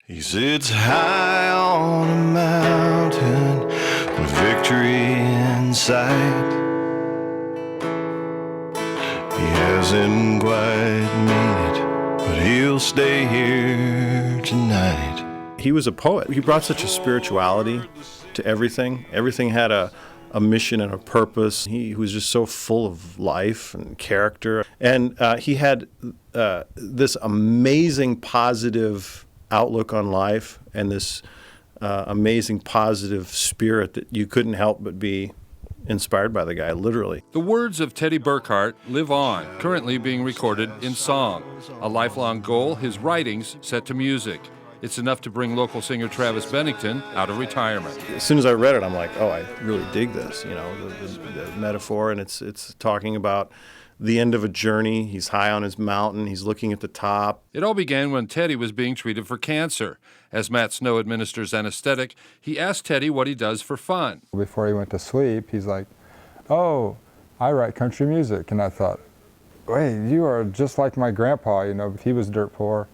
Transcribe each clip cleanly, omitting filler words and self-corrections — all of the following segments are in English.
He sits high on a mountain, victory in sight. He hasn't quite made it, but he'll stay here tonight. He was a poet. He brought such a spirituality to everything. Everything had a mission and a purpose. He was just so full of life and character. And he had this amazing positive outlook on life and this amazing positive spirit that you couldn't help but be inspired by the guy, literally. The words of Teddy Burkhart live on, currently being recorded in song. A lifelong goal, his writings set to music. It's enough to bring local singer Travis Bennington out of retirement. As soon as I read it, I'm like, oh, I really dig this, you know, the metaphor, and it's talking about the end of a journey. He's high on his mountain. He's looking at the top. It all began when Teddy was being treated for cancer. As Matt Snow administers anesthetic, he asked Teddy what he does for fun. Before he went to sleep, he's like, oh, I write country music. And I thought, wait, you are just like my grandpa. You know, he was dirt poor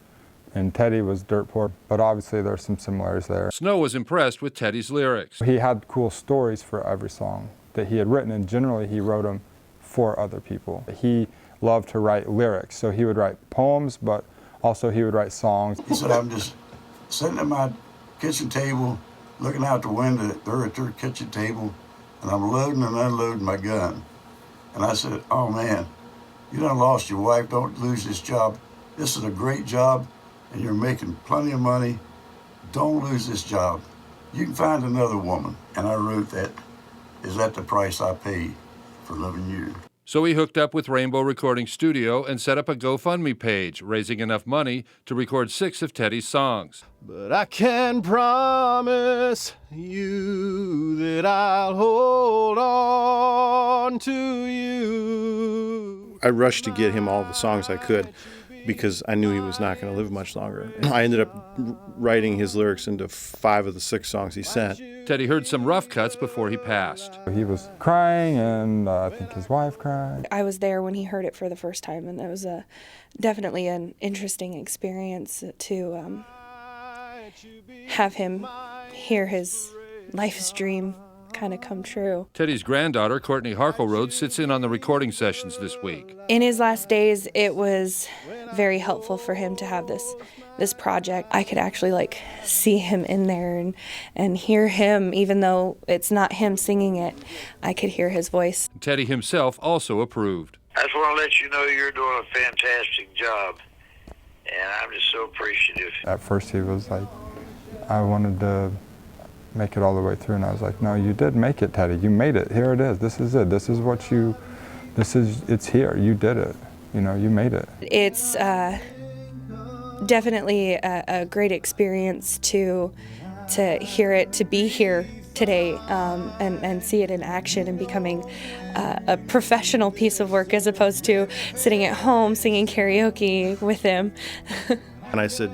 and Teddy was dirt poor, but obviously there's some similarities there. Snow was impressed with Teddy's lyrics. He had cool stories for every song that he had written, and generally he wrote them for other people. He loved to write lyrics, so he would write poems, but also he would write songs. He said, I'm just sitting at my kitchen table, looking out the window at their kitchen table, and I'm loading and unloading my gun. And I said, oh man, you done lost your wife, don't lose this job. This is a great job, and you're making plenty of money. Don't lose this job. You can find another woman. And I wrote that, is that the price I paid for loving you? So he hooked up with Rainbow Recording Studio and set up a GoFundMe page, raising enough money to record 6 of Teddy's songs. But I can promise you that I'll hold on to you. I rushed to get him all the songs I could because I knew he was not going to live much longer. I ended up writing his lyrics into 5 of the 6 songs he sent. Teddy heard some rough cuts before he passed. He was crying, and I think his wife cried. I was there when he heard it for the first time, and it was definitely an interesting experience to have him hear his life's dream kind of come true. Teddy's granddaughter, Courtney Harkleroad, sits in on the recording sessions this week. In his last days, it was very helpful for him to have this project. I could actually see him in there and hear him, even though it's not him singing it. I could hear his voice. Teddy himself also approved. I just want to let you know you're doing a fantastic job, and I'm just so appreciative. At first he was like, I wanted to make it all the way through, and I was like, no, you did make it, Teddy. You made it. Here it is. This is it. This is what you, it's here. You did it. You know, you made it. It's definitely a great experience to hear it, to be here today and see it in action and becoming a professional piece of work as opposed to sitting at home singing karaoke with him. And I said,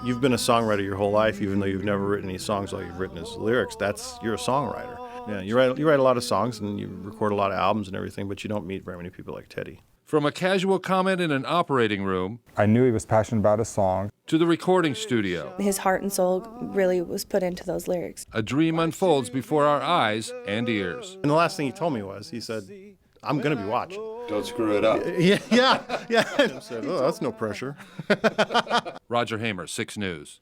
you've been a songwriter your whole life, even though you've never written any songs like you've written his lyrics. You're a songwriter. Yeah, you write a lot of songs and you record a lot of albums and everything, but you don't meet very many people like Teddy. From a casual comment in an operating room, I knew he was passionate about his song, to the recording studio. His heart and soul really was put into those lyrics. A dream unfolds before our eyes and ears. And the last thing he told me was, he said, I'm going to be watched. Don't screw it up. Yeah. I said, oh, that's no pressure. Roger Hamer, 6 News.